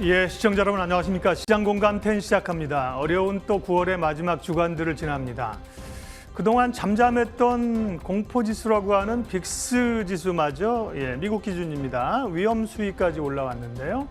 예, 시청자 여러분 안녕하십니까. 시장공감 10 시작합니다. 어려운 또 9월의 마지막 주간들을 지납니다. 그동안 잠잠했던 공포지수라고 하는 빅스 지수마저 미국 기준입니다. 위험 수위까지 올라왔는데요.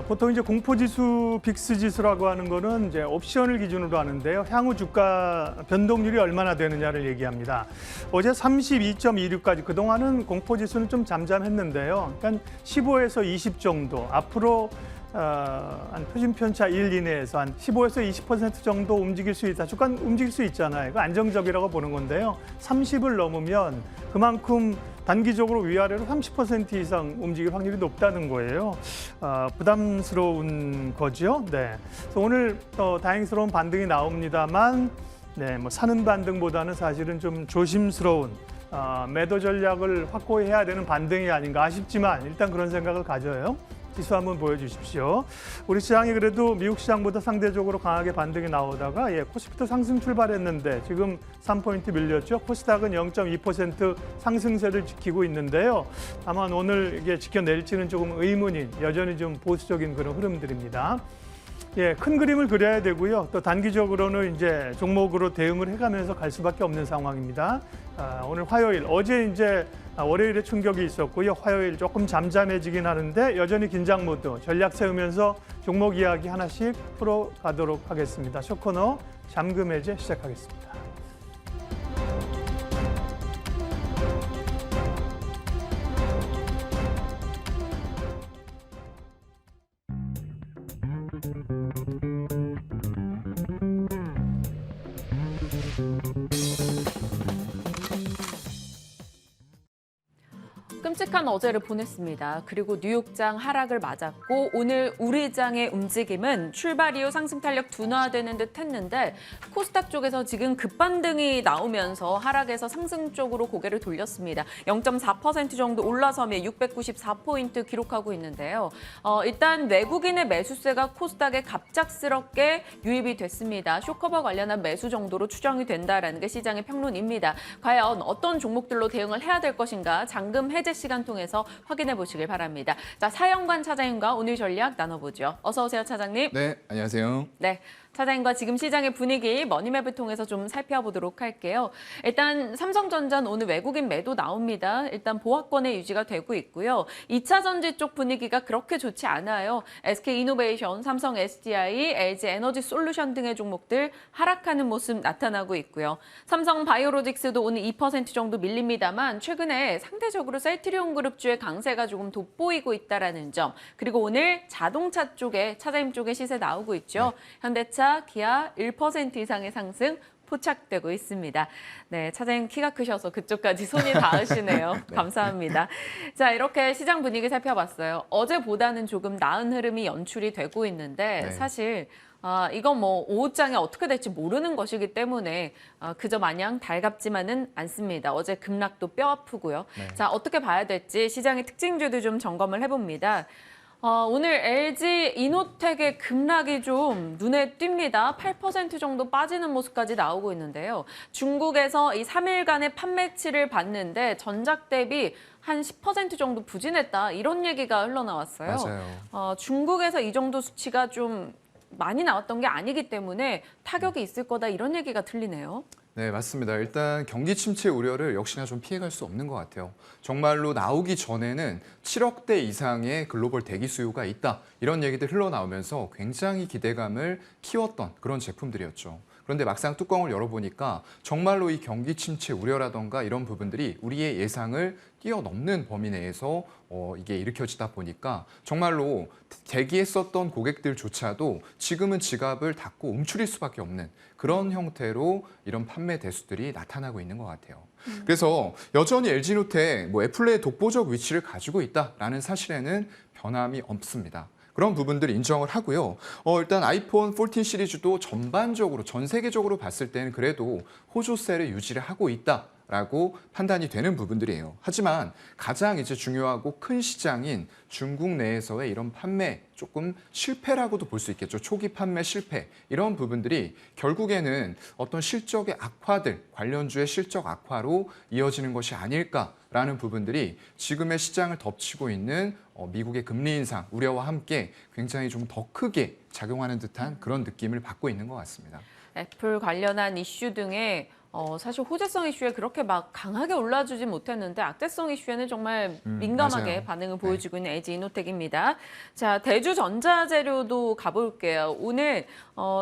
보통 이제 공포지수 빅스 지수라고 하는 거는 이제 옵션을 기준으로 하는데요. 향후 주가 변동률이 얼마나 되느냐를 얘기합니다. 어제 32.26까지 그동안은 공포지수는 좀 잠잠했는데요. 그러니까 15에서 20 정도 앞으로 한 표준 편차 1 이내에서 한 15에서 20% 정도 움직일 수 있다. 주가 움직일 수 있잖아요. 그 안정적이라고 보는 건데요. 30을 넘으면 그만큼 단기적으로 위아래로 30% 이상 움직일 확률이 높다는 거예요. 부담스러운 거죠. 네. 그래서 오늘 다행스러운 반등이 나옵니다만, 네, 뭐 사는 반등보다는 사실은 좀 조심스러운 매도 전략을 확고히 해야 되는 반등이 아닌가 싶지만 일단 그런 생각을 가져요. 지수 한번 보여주십시오. 우리 시장이 그래도 미국 시장보다 상대적으로 강하게 반등이 나오다가 코스피도 상승 출발했는데 지금 3포인트 밀렸죠. 코스닥은 0.2% 상승세를 지키고 있는데요. 다만 오늘 이게 지켜낼지는 조금 의문인 여전히 좀 보수적인 그런 흐름들입니다. 큰 그림을 그려야 되고요. 또 단기적으로는 이제 종목으로 대응을 해가면서 갈 수밖에 없는 상황입니다. 오늘 화요일, 어제 이제 월요일에 충격이 있었고요. 화요일 조금 잠잠해지긴 하는데 여전히 긴장 모드, 전략 세우면서 종목 이야기 하나씩 풀어가도록 하겠습니다. 쇼코너 잠금 해제 시작하겠습니다. 끔찍한 어제를 보냈습니다. 그리고 뉴욕장 하락을 맞았고 오늘 우리장의 움직임은 출발 이후 상승 탄력 둔화되는 듯 했는데 코스닥 쪽에서 지금 급반등이 나오면서 하락에서 상승 쪽으로 고개를 돌렸습니다. 0.4% 정도 올라서며 694포인트 기록하고 있는데요. 일단 외국인의 매수세가 코스닥에 갑작스럽게 유입이 됐습니다. 쇼커버 관련한 매수 정도로 추정이 된다라는 게 시장의 평론입니다. 과연 어떤 종목들로 대응을 해야 될 것인가 잠금 해제 시간 통해서 확인해 보시길 바랍니다. 자, 사영관 차장님과 오늘 전략 나눠보죠. 어서 오세요, 차장님. 네, 안녕하세요. 네. 차장님과 지금 시장의 분위기 머니맵을 통해서 좀 살펴보도록 할게요. 일단 삼성전자는 오늘 외국인 매도 나옵니다. 일단 보합권의 유지가 되고 있고요. 2차 전지 쪽 분위기가 그렇게 좋지 않아요. SK이노베이션, 삼성 SDI, LG 에너지 솔루션 등의 종목들 하락하는 모습 나타나고 있고요. 삼성 바이오로직스도 오늘 2% 정도 밀립니다만 최근에 상대적으로 셀트리온 그룹주의 강세가 조금 돋보이고 있다는 점. 그리고 오늘 자동차 쪽에 차장님 쪽에 시세 나오고 있죠. 네. 현대차, 기아 1% 이상의 상승 포착되고 있습니다. 네, 차장님 키가 크셔서 그쪽까지 손이 닿으시네요. 네. 감사합니다. 자, 이렇게 시장 분위기 살펴봤어요. 어제보다는 조금 나은 흐름이 연출이 되고 있는데 네. 사실 이건 뭐 오후장에 어떻게 될지 모르는 것이기 때문에 그저 마냥 달갑지만은 않습니다. 어제 급락도 뼈 아프고요. 네. 자, 어떻게 봐야 될지 시장의 특징주도 좀 점검을 해봅니다. 오늘 LG 이노텍의 급락이 좀 눈에 띕니다. 8% 정도 빠지는 모습까지 나오고 있는데요. 중국에서 이 3일간의 판매치를 봤는데 전작 대비 한 10% 정도 부진했다. 이런 얘기가 흘러나왔어요. 맞아요. 중국에서 이 정도 수치가 좀 많이 나왔던 게 아니기 때문에 타격이 있을 거다. 이런 얘기가 들리네요. 네, 맞습니다. 일단 경기 침체 우려를 역시나 좀 피해갈 수 없는 것 같아요. 정말로 나오기 전에는 7억 대 이상의 글로벌 대기 수요가 있다. 이런 얘기들 흘러나오면서 굉장히 기대감을 키웠던 그런 제품들이었죠. 그런데 막상 뚜껑을 열어보니까 정말로 이 경기 침체 우려라던가 이런 부분들이 우리의 예상을 뛰어넘는 범위 내에서 이게 일으켜지다 보니까 정말로 대기했었던 고객들조차도 지금은 지갑을 닫고 움츠릴 수밖에 없는 그런 형태로 이런 판매 대수들이 나타나고 있는 것 같아요. 그래서 여전히 LG노텍, 애플의 독보적 위치를 가지고 있다라는 사실에는 변함이 없습니다. 그런 부분들 인정을 하고요. 일단 아이폰 14 시리즈도 전반적으로 전 세계적으로 봤을 때는 그래도 호조세를 유지를 하고 있다. 라고 판단이 되는 부분들이에요. 하지만 가장 이제 중요하고 큰 시장인 중국 내에서의 이런 판매 조금 실패라고도 볼 수 있겠죠. 초기 판매 실패 이런 부분들이 결국에는 어떤 실적의 악화들, 관련주의 실적 악화로 이어지는 것이 아닐까라는 부분들이 지금의 시장을 덮치고 있는 미국의 금리 인상 우려와 함께 굉장히 좀 더 크게 작용하는 듯한 그런 느낌을 받고 있는 것 같습니다. 애플 관련한 이슈 등에 사실 호재성 이슈에 그렇게 막 강하게 올라주진 못했는데 악재성 이슈에는 정말 민감하게 맞아요. 반응을 보여주고 있는 LG 이노텍입니다. 자, 대주 전자재료도 가볼게요. 오늘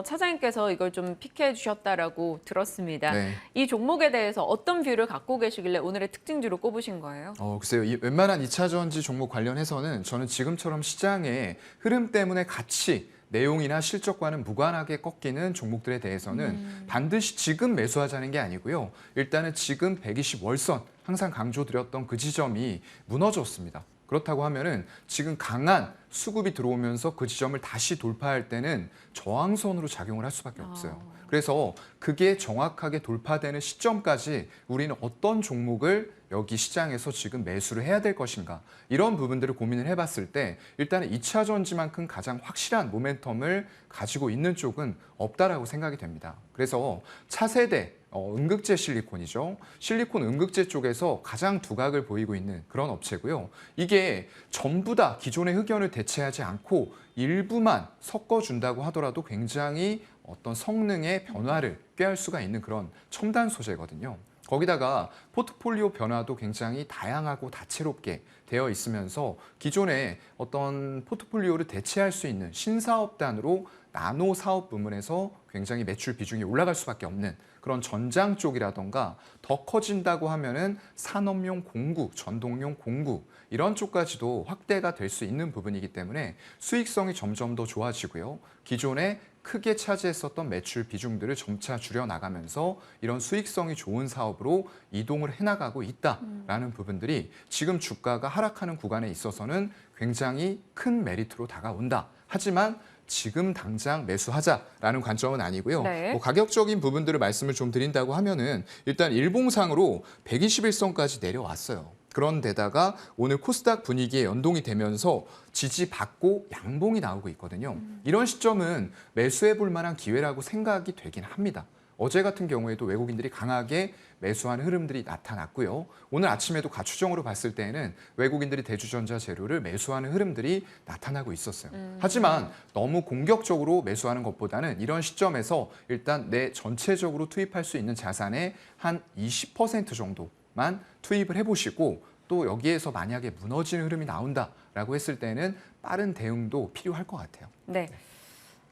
차장님께서 이걸 좀 픽해 주셨다라고 들었습니다. 네. 이 종목에 대해서 어떤 뷰를 갖고 계시길래 오늘의 특징주로 꼽으신 거예요? 글쎄요. 웬만한 2차 전지 종목 관련해서는 저는 지금처럼 시장의 흐름 때문에 같이 내용이나 실적과는 무관하게 꺾이는 종목들에 대해서는 반드시 지금 매수하자는 게 아니고요. 일단은 지금 120월선 항상 강조드렸던 그 지점이 무너졌습니다. 그렇다고 하면은 지금 강한 수급이 들어오면서 그 지점을 다시 돌파할 때는 저항선으로 작용을 할 수밖에 없어요. 그래서 그게 정확하게 돌파되는 시점까지 우리는 어떤 종목을 여기 시장에서 지금 매수를 해야 될 것인가 이런 부분들을 고민을 해봤을 때 일단은 2차 전지만큼 가장 확실한 모멘텀을 가지고 있는 쪽은 없다라고 생각이 됩니다. 그래서 차세대 음극재 실리콘이죠. 실리콘 음극재 쪽에서 가장 두각을 보이고 있는 그런 업체고요. 이게 전부 다 기존의 흑연을 대체하지 않고 일부만 섞어준다고 하더라도 굉장히 어떤 성능의 변화를 꾀할 수가 있는 그런 첨단 소재거든요. 거기다가 포트폴리오 변화도 굉장히 다양하고 다채롭게 되어 있으면서 기존의 어떤 포트폴리오를 대체할 수 있는 신사업단으로 나노 사업 부문에서 굉장히 매출 비중이 올라갈 수밖에 없는 그런 전장 쪽이라던가 더 커진다고 하면은 산업용 공구, 전동용 공구 이런 쪽까지도 확대가 될 수 있는 부분이기 때문에 수익성이 점점 더 좋아지고요. 기존에 크게 차지했었던 매출 비중들을 점차 줄여나가면서 이런 수익성이 좋은 사업으로 이동을 해나가고 있다라는 부분들이 지금 주가가 하락하는 구간에 있어서는 굉장히 큰 메리트로 다가온다. 하지만 지금 당장 매수하자라는 관점은 아니고요. 네. 가격적인 부분들을 말씀을 좀 드린다고 하면은 일단 일봉상으로 121선까지 내려왔어요. 그런데다가 오늘 코스닥 분위기에 연동이 되면서 지지받고 양봉이 나오고 있거든요. 이런 시점은 매수해 볼 만한 기회라고 생각이 되긴 합니다. 어제 같은 경우에도 외국인들이 강하게 매수하는 흐름들이 나타났고요. 오늘 아침에도 가추정으로 봤을 때에는 외국인들이 대주전자 재료를 매수하는 흐름들이 나타나고 있었어요. 하지만 너무 공격적으로 매수하는 것보다는 이런 시점에서 일단 내 전체적으로 투입할 수 있는 자산의 한 20% 정도만 투입을 해보시고 또 여기에서 만약에 무너지는 흐름이 나온다라고 했을 때는 빠른 대응도 필요할 것 같아요. 네.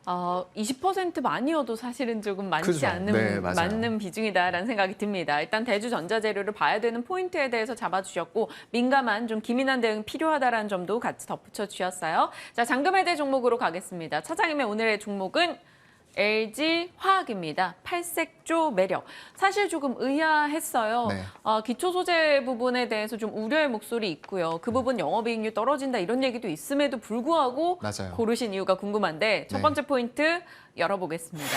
20%만이어도 사실은 조금 많지 그죠. 않는 네, 맞아요. 맞는 비중이다라는 생각이 듭니다. 일단 대주 전자재료를 봐야 되는 포인트에 대해서 잡아주셨고 민감한 좀 기민한 대응 필요하다라는 점도 같이 덧붙여 주셨어요. 자, 잠금해제 종목으로 가겠습니다. 차장님의 오늘의 종목은 LG 화학입니다. 팔색조 매력. 사실 조금 의아했어요. 네. 기초 소재 부분에 대해서 좀 우려의 목소리 있고요. 그 부분 영업이익률 떨어진다 이런 얘기도 있음에도 불구하고 맞아요. 고르신 이유가 궁금한데 첫 네. 번째 포인트 열어보겠습니다.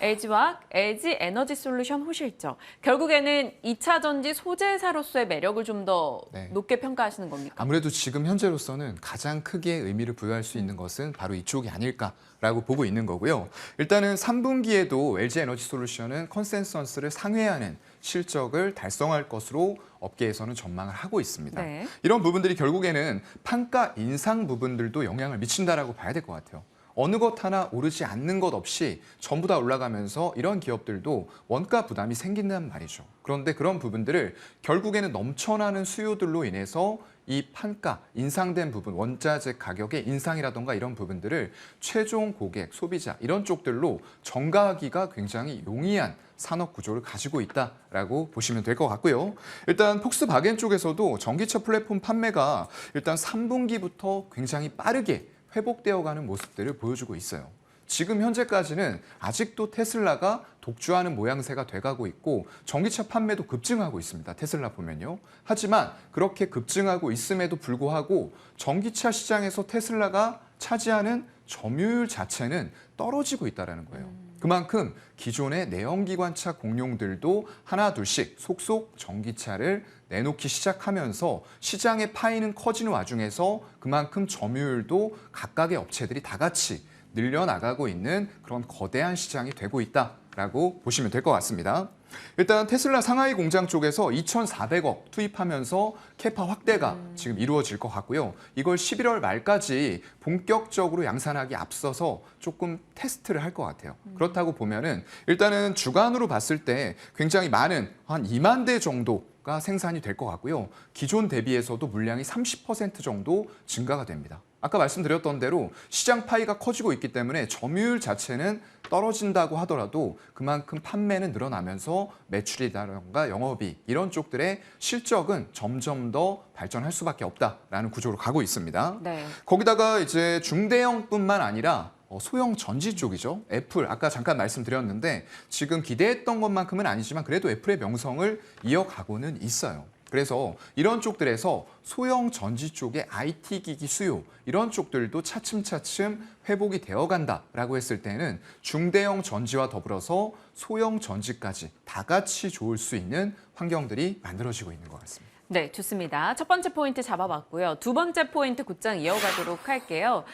LG화학, LG 에너지 솔루션 호실적. 결국에는 2차 전지 소재사로서의 매력을 좀 더 네. 높게 평가하시는 겁니까? 아무래도 지금 현재로서는 가장 크게 의미를 부여할 수 있는 것은 바로 이쪽이 아닐까라고 보고 있는 거고요. 일단은 3분기에도 LG 에너지 솔루션은 컨센서스를 상회하는 실적을 달성할 것으로 업계에서는 전망을 하고 있습니다. 네. 이런 부분들이 결국에는 판가 인상 부분들도 영향을 미친다라고 봐야 될 것 같아요. 어느 것 하나 오르지 않는 것 없이 전부 다 올라가면서 이런 기업들도 원가 부담이 생긴단 말이죠. 그런데 그런 부분들을 결국에는 넘쳐나는 수요들로 인해서 이 판가, 인상된 부분, 원자재 가격의 인상이라던가 이런 부분들을 최종 고객, 소비자 이런 쪽들로 전가하기가 굉장히 용이한 산업 구조를 가지고 있다라고 보시면 될 것 같고요. 일단 폭스바겐 쪽에서도 전기차 플랫폼 판매가 일단 3분기부터 굉장히 빠르게 회복되어가는 모습들을 보여주고 있어요. 지금 현재까지는 아직도 테슬라가 독주하는 모양새가 돼가고 있고 전기차 판매도 급증하고 있습니다. 테슬라 보면요. 하지만 그렇게 급증하고 있음에도 불구하고 전기차 시장에서 테슬라가 차지하는 점유율 자체는 떨어지고 있다는 거예요. 그만큼 기존의 내연기관차 공룡들도 하나 둘씩 속속 전기차를 내놓기 시작하면서 시장의 파이는 커지는 와중에서 그만큼 점유율도 각각의 업체들이 다 같이 늘려나가고 있는 그런 거대한 시장이 되고 있다라고 보시면 될 것 같습니다. 일단 테슬라 상하이 공장 쪽에서 2,400억 투입하면서 캐파 확대가 지금 이루어질 것 같고요. 이걸 11월 말까지 본격적으로 양산하기 앞서서 조금 테스트를 할 것 같아요. 그렇다고 보면은 일단은 주간으로 봤을 때 굉장히 많은 한 2만 대 정도가 생산이 될 것 같고요. 기존 대비해서도 물량이 30% 정도 증가가 됩니다. 아까 말씀드렸던 대로 시장 파이가 커지고 있기 때문에 점유율 자체는 떨어진다고 하더라도 그만큼 판매는 늘어나면서 매출이라든가 영업이익 이런 쪽들의 실적은 점점 더 발전할 수밖에 없다라는 구조로 가고 있습니다. 네. 거기다가 이제 중대형뿐만 아니라 소형 전지 쪽이죠. 애플, 아까 잠깐 말씀드렸는데 지금 기대했던 것만큼은 아니지만 그래도 애플의 명성을 이어가고는 있어요. 그래서 이런 쪽들에서 소형 전지 쪽의 IT 기기 수요 이런 쪽들도 차츰차츰 회복이 되어간다라고 했을 때는 중대형 전지와 더불어서 소형 전지까지 다 같이 좋을 수 있는 환경들이 만들어지고 있는 것 같습니다. 네, 좋습니다. 첫 번째 포인트 잡아봤고요. 두 번째 포인트 곧장 이어가도록 할게요.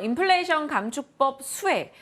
인플레이션 감축법 수혜.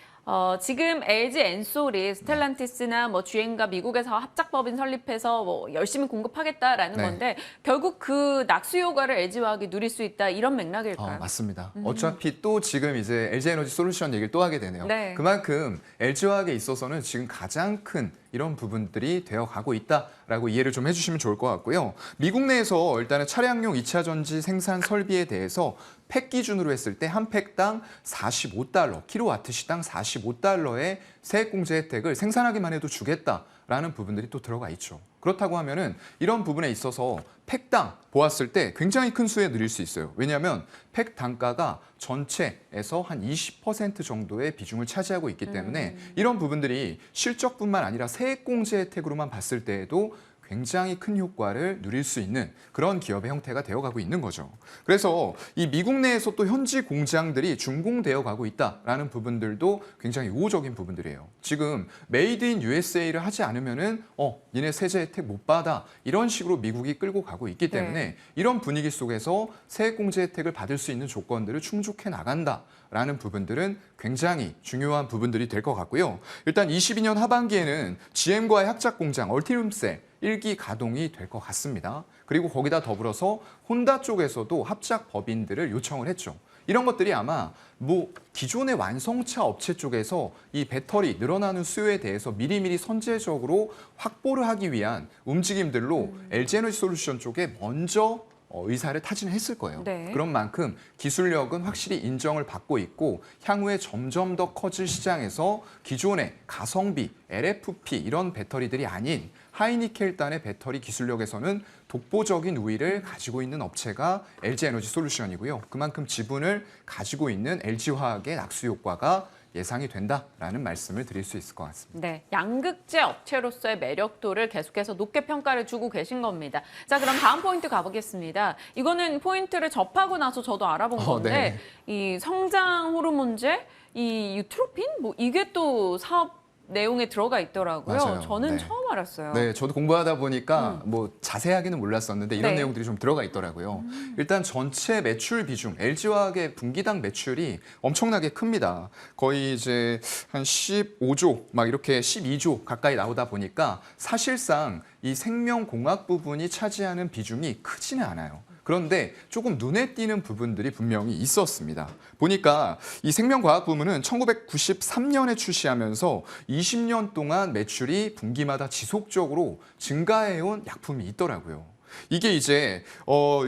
지금 LG 엔솔이 스텔란티스나 뭐 GM과 미국에서 합작법인 설립해서 뭐 열심히 공급하겠다라는 네. 건데 결국 그 낙수 효과를 LG화학이 누릴 수 있다 이런 맥락일까요? 맞습니다. 어차피 또 지금 이제 LG에너지 솔루션 얘기를 또 하게 되네요. 네. 그만큼 LG화학에 있어서는 지금 가장 큰 이런 부분들이 되어가고 있다라고 이해를 좀 해주시면 좋을 것 같고요. 미국 내에서 일단은 차량용 2차 전지 생산 설비에 대해서 팩 기준으로 했을 때 한 팩당 45달러, 킬로와트 시당 45달러의 세액공제 혜택을 생산하기만 해도 주겠다라는 부분들이 또 들어가 있죠. 그렇다고 하면은 이런 부분에 있어서 팩당 보았을 때 굉장히 큰 수에 늘릴 수 있어요. 왜냐하면 팩 단가가 전체에서 한 20% 정도의 비중을 차지하고 있기 때문에 이런 부분들이 실적뿐만 아니라 세액공제 혜택으로만 봤을 때에도 굉장히 큰 효과를 누릴 수 있는 그런 기업의 형태가 되어가고 있는 거죠. 그래서 이 미국 내에서 또 현지 공장들이 준공되어 가고 있다라는 부분들도 굉장히 우호적인 부분들이에요. 지금 메이드 인 USA를 하지 않으면은 니네 세제 혜택 못 받아 이런 식으로 미국이 끌고 가고 있기 때문에 네. 이런 분위기 속에서 세액공제 혜택을 받을 수 있는 조건들을 충족해 나간다라는 부분들은 굉장히 중요한 부분들이 될 것 같고요. 일단 22년 하반기에는 GM과의 합작 공장 얼티룸셀 1기 가동이 될 것 같습니다. 그리고 거기다 더불어서 혼다 쪽에서도 합작 법인들을 요청을 했죠. 이런 것들이 아마 뭐 기존의 완성차 업체 쪽에서 이 배터리 늘어나는 수요에 대해서 미리미리 선제적으로 확보를 하기 위한 움직임들로 LG에너지 솔루션 쪽에 먼저 의사를 타진했을 거예요. 네. 그런 만큼 기술력은 확실히 인정을 받고 있고 향후에 점점 더 커질 시장에서 기존의 가성비, LFP 이런 배터리들이 아닌 하이니켈단의 배터리 기술력에서는 독보적인 우위를 가지고 있는 업체가 LG에너지 솔루션이고요. 그만큼 지분을 가지고 있는 LG화학의 낙수 효과가 예상이 된다라는 말씀을 드릴 수 있을 것 같습니다. 네, 양극재 업체로서의 매력도를 계속해서 높게 평가를 주고 계신 겁니다. 자, 그럼 다음 포인트 가보겠습니다. 이거는 포인트를 접하고 나서 저도 알아본 건데 이 성장 호르몬제, 이 유트로핀 뭐 이게 또 사업 내용에 들어가 있더라고요. 맞아요. 저는 네. 처음 알았어요. 네, 저도 공부하다 보니까 뭐 자세하게는 몰랐었는데 이런 네. 내용들이 좀 들어가 있더라고요. 일단 전체 매출 비중, LG화학의 분기당 매출이 엄청나게 큽니다. 거의 이제 한 15조, 막 이렇게 12조 가까이 나오다 보니까 사실상 이 생명공학 부분이 차지하는 비중이 크지는 않아요. 그런데 조금 눈에 띄는 부분들이 분명히 있었습니다. 보니까 이 생명과학 부문은 1993년에 출시하면서 20년 동안 매출이 분기마다 지속적으로 증가해온 약품이 있더라고요. 이게 이제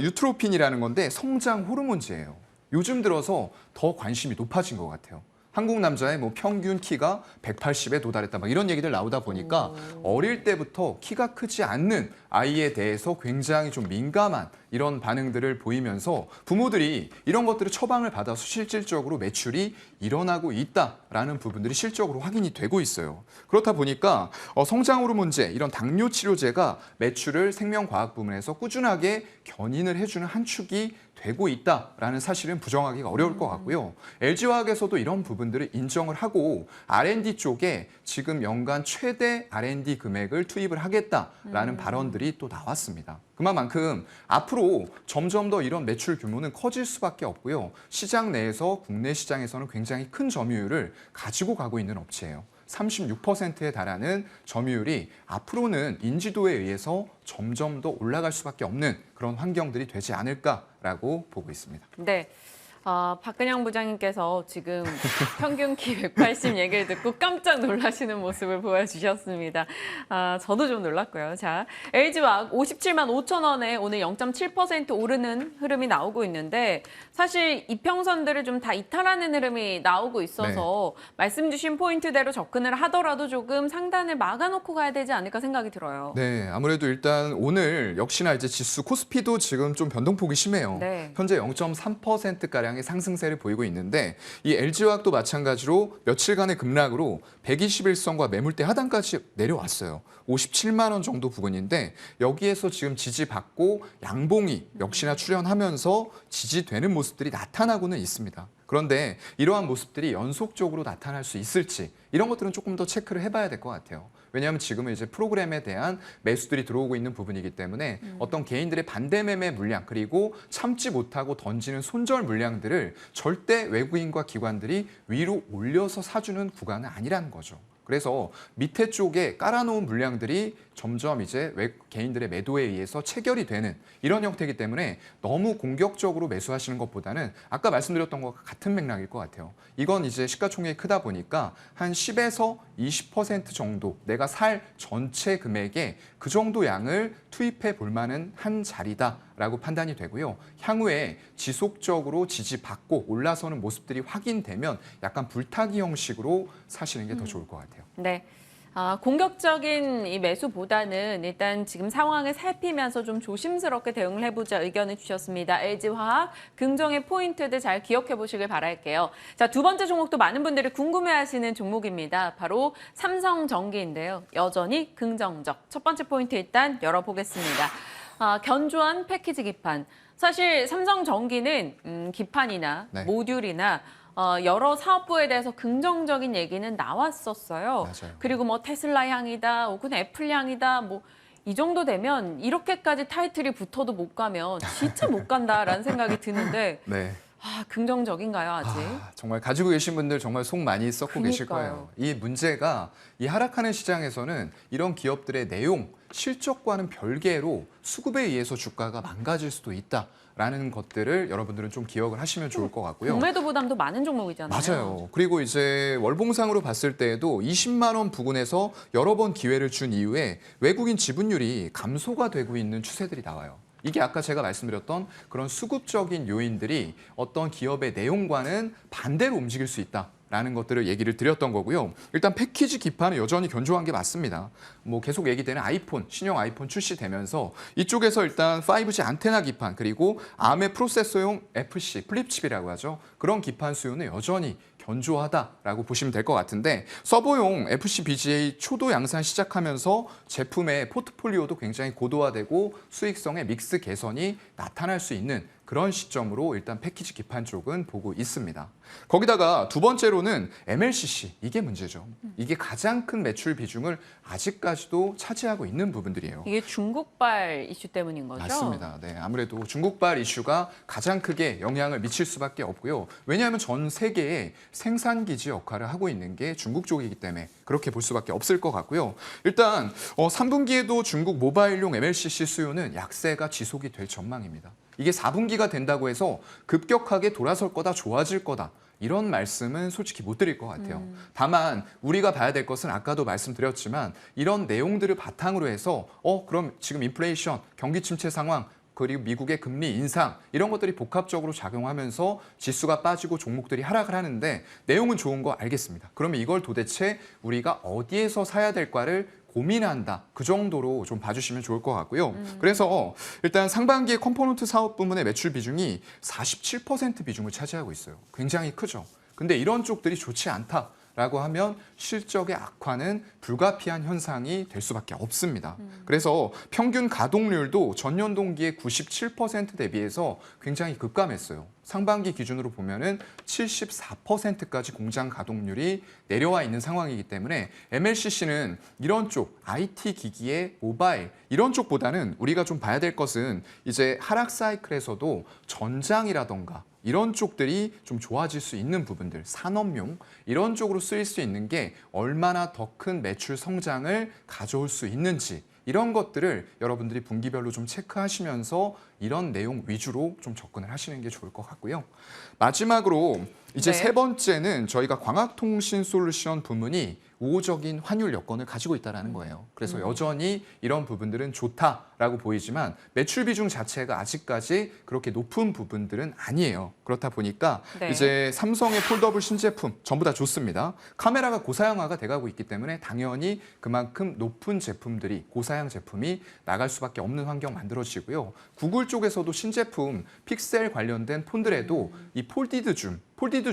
유트로핀이라는 건데 성장 호르몬제예요. 요즘 들어서 더 관심이 높아진 것 같아요. 한국 남자의 뭐 평균 키가 180에 도달했다 막 이런 얘기들 나오다 보니까 어릴 때부터 키가 크지 않는 아이에 대해서 굉장히 좀 민감한 이런 반응들을 보이면서 부모들이 이런 것들을 처방을 받아서 실질적으로 매출이 일어나고 있다라는 부분들이 실적으로 확인이 되고 있어요. 그렇다 보니까 성장 호르몬제, 이런 당뇨 치료제가 매출을 생명과학 부문에서 꾸준하게 견인을 해주는 한 축이 되고 있다라는 사실은 부정하기가 어려울 것 같고요. LG화학에서도 이런 부분들을 인정을 하고 R&D 쪽에 지금 연간 최대 R&D 금액을 투입을 하겠다라는 발언들이 또 나왔습니다. 그만큼 앞으로 점점 더 이런 매출 규모는 커질 수밖에 없고요. 시장 내에서 국내 시장에서는 굉장히 큰 점유율을 가지고 가고 있는 업체예요. 36%에 달하는 점유율이 앞으로는 인지도에 의해서 점점 더 올라갈 수밖에 없는 그런 환경들이 되지 않을까라고 보고 있습니다. 네. 박근영 부장님께서 지금 평균 키 180 얘기를 듣고 깜짝 놀라시는 모습을 보여주셨습니다. 저도 좀 놀랐고요. 자, LG화학 57만 5천 원에 오늘 0.7% 오르는 흐름이 나오고 있는데 사실 이평선들을 좀 다 이탈하는 흐름이 나오고 있어서 말씀 주신 포인트대로 접근을 하더라도 조금 상단을 막아놓고 가야 되지 않을까 생각이 들어요. 네, 아무래도 일단 오늘 역시나 이제 지수 코스피도 지금 좀 변동폭이 심해요. 네. 현재 0.3%가량의 상승세를 보이고 있는데 이 LG화학도 마찬가지로 며칠간의 급락으로 121선과 매물대 하단까지 내려왔어요. 57만 원 정도 부근인데 여기에서 지금 지지받고 양봉이 역시나 출현하면서 지지되는 모습들이 나타나고는 있습니다. 그런데 이러한 모습들이 연속적으로 나타날 수 있을지 이런 것들은 조금 더 체크를 해봐야 될 것 같아요. 왜냐하면 지금은 이제 프로그램에 대한 매수들이 들어오고 있는 부분이기 때문에 어떤 개인들의 반대 매매 물량 그리고 참지 못하고 던지는 손절 물량들을 절대 외국인과 기관들이 위로 올려서 사주는 구간은 아니라는 거죠. 그래서 밑에 쪽에 깔아놓은 물량들이 점점 이제 개인들의 매도에 의해서 체결이 되는 이런 형태이기 때문에 너무 공격적으로 매수하시는 것보다는 아까 말씀드렸던 것과 같은 맥락일 것 같아요. 이건 이제 시가총액이 크다 보니까 한 10에서 20% 정도 내가 살 전체 금액의 그 정도 양을 투입해 볼 만한 한 자리다라고 판단이 되고요. 향후에 지속적으로 지지받고 올라서는 모습들이 확인되면 약간 불타기 형식으로 사시는 게 더 좋을 것 같아요. 네. 공격적인 이 매수보다는 일단 지금 상황을 살피면서 좀 조심스럽게 대응을 해보자 의견을 주셨습니다. LG화학 긍정의 포인트들 잘 기억해 보시길 바랄게요. 자, 두 번째 종목도 많은 분들이 궁금해하시는 종목입니다. 바로 삼성전기인데요. 여전히 긍정적. 첫 번째 포인트 일단 열어보겠습니다. 견조한 패키지 기판. 사실 삼성전기는 기판이나 네. 모듈이나 여러 사업부에 대해서 긍정적인 얘기는 나왔었어요. 맞아요. 그리고 뭐 테슬라 향이다, 혹은 애플 향이다, 뭐 이 정도 되면 이렇게까지 타이틀이 붙어도 못 가면 진짜 못 간다라는 생각이 드는데 네. 긍정적인가요, 아직? 정말 가지고 계신 분들 정말 속 많이 썩고 계실 그러니까요. 거예요. 이 문제가 이 하락하는 시장에서는 이런 기업들의 내용, 실적과는 별개로 수급에 의해서 주가가 망가질 수도 있다라는 것들을 여러분들은 좀 기억을 하시면 좋을 것 같고요. 공매도 부담도 많은 종목이잖아요. 맞아요. 그리고 이제 월봉상으로 봤을 때에도 20만 원 부근에서 여러 번 기회를 준 이후에 외국인 지분율이 감소가 되고 있는 추세들이 나와요. 이게 아까 제가 말씀드렸던 그런 수급적인 요인들이 어떤 기업의 내용과는 반대로 움직일 수 있다라는 것들을 얘기를 드렸던 거고요. 일단 패키지 기판은 여전히 견조한 게 맞습니다. 뭐 계속 얘기되는 아이폰, 신형 아이폰 출시되면서 이쪽에서 일단 5G 안테나 기판 그리고 ARM의 프로세서용 FC, 플립칩이라고 하죠. 그런 기판 수요는 여전히 견조하다라고 보시면 될 것 같은데 서버용 FC-BGA 초도 양산 시작하면서 제품의 포트폴리오도 굉장히 고도화되고 수익성의 믹스 개선이 나타날 수 있는 그런 시점으로 일단 패키지 기판 쪽은 보고 있습니다. 거기다가 두 번째로는 MLCC, 이게 문제죠. 이게 가장 큰 매출 비중을 아직까지도 차지하고 있는 부분들이에요. 이게 중국발 이슈 때문인 거죠? 맞습니다. 네, 아무래도 중국발 이슈가 가장 크게 영향을 미칠 수밖에 없고요. 왜냐하면 전 세계의 생산기지 역할을 하고 있는 게 중국 쪽이기 때문에 그렇게 볼 수밖에 없을 것 같고요. 일단 3분기에도 중국 모바일용 MLCC 수요는 약세가 지속이 될 전망입니다. 이게 4분기가 된다고 해서 급격하게 돌아설 거다, 좋아질 거다. 이런 말씀은 솔직히 못 드릴 것 같아요. 다만 우리가 봐야 될 것은 아까도 말씀드렸지만 이런 내용들을 바탕으로 해서 그럼 지금 인플레이션, 경기 침체 상황, 그리고 미국의 금리 인상 이런 것들이 복합적으로 작용하면서 지수가 빠지고 종목들이 하락을 하는데 내용은 좋은 거 알겠습니다. 그러면 이걸 도대체 우리가 어디에서 사야 될까를 고민한다. 그 정도로 좀 봐주시면 좋을 것 같고요. 그래서 일단 상반기에 컴포넌트 사업 부문의 매출 비중이 47% 비중을 차지하고 있어요. 굉장히 크죠. 근데 이런 쪽들이 좋지 않다. 라고 하면 실적의 악화는 불가피한 현상이 될 수밖에 없습니다. 그래서 평균 가동률도 전년 동기의 97% 대비해서 굉장히 급감했어요. 상반기 기준으로 보면은 74%까지 공장 가동률이 내려와 있는 상황이기 때문에 MLCC는 이런 쪽 IT 기기의 모바일 이런 쪽보다는 우리가 좀 봐야 될 것은 이제 하락 사이클에서도 전장이라던가 이런 쪽들이 좀 좋아질 수 있는 부분들, 산업용 이런 쪽으로 쓰일 수 있는 게 얼마나 더 큰 매출 성장을 가져올 수 있는지 이런 것들을 여러분들이 분기별로 좀 체크하시면서 이런 내용 위주로 좀 접근을 하시는 게 좋을 것 같고요. 마지막으로 이제 네. 세 번째는 저희가 광학통신 솔루션 부문이 우호적인 환율 여건을 가지고 있다는 거예요. 그래서 여전히 이런 부분들은 좋다라고 보이지만 매출 비중 자체가 아직까지 그렇게 높은 부분들은 아니에요. 그렇다 보니까 네. 이제 삼성의 폴더블 신제품 전부 다 좋습니다. 카메라가 고사양화가 돼가고 있기 때문에 당연히 그만큼 높은 제품들이 고사양 제품이 나갈 수밖에 없는 환경 만들어지고요. 구글 쪽에서도 신제품 픽셀 관련된 폰들에도 이 폴디드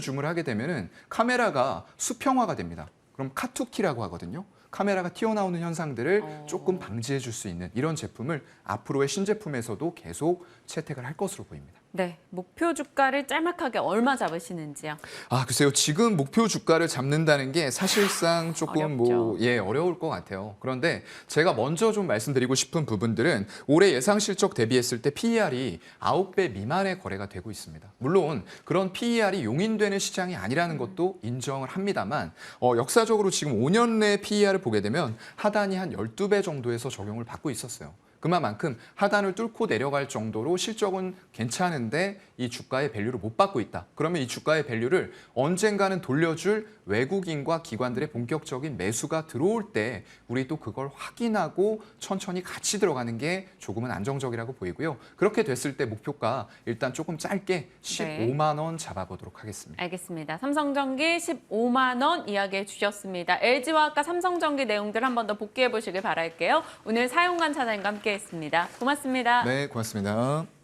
줌을 하게 되면은 카메라가 수평화가 됩니다. 그럼 카투키라고 하거든요. 카메라가 튀어나오는 현상들을 조금 방지해 줄 수 있는 이런 제품을 앞으로의 신제품에서도 계속 채택을 할 것으로 보입니다. 네, 목표 주가를 짤막하게 얼마 잡으시는지요? 글쎄요. 지금 목표 주가를 잡는다는 게 사실상 조금 어렵죠. 어려울 것 같아요. 그런데 제가 먼저 좀 말씀드리고 싶은 부분들은 올해 예상 실적 대비했을 때 PER이 9배 미만의 거래가 되고 있습니다. 물론 그런 PER이 용인되는 시장이 아니라는 것도 인정을 합니다만 역사적으로 지금 5년 내 PER을 보게 되면 하단이 한 12배 정도에서 적용을 받고 있었어요. 그만큼 하단을 뚫고 내려갈 정도로 실적은 괜찮은데 이 주가의 밸류를 못 받고 있다. 그러면 이 주가의 밸류를 언젠가는 돌려줄 외국인과 기관들의 본격적인 매수가 들어올 때 우리 또 그걸 확인하고 천천히 같이 들어가는 게 조금은 안정적이라고 보이고요. 그렇게 됐을 때 목표가 일단 조금 짧게 15만 원 잡아보도록 하겠습니다. 알겠습니다. 삼성전기 15만 원 이야기해 주셨습니다. LG화학과 삼성전기 내용들 한 번 더 복귀해 보시길 바랄게요. 오늘 사용관 차장님과 함께했습니다. 고맙습니다. 네, 고맙습니다.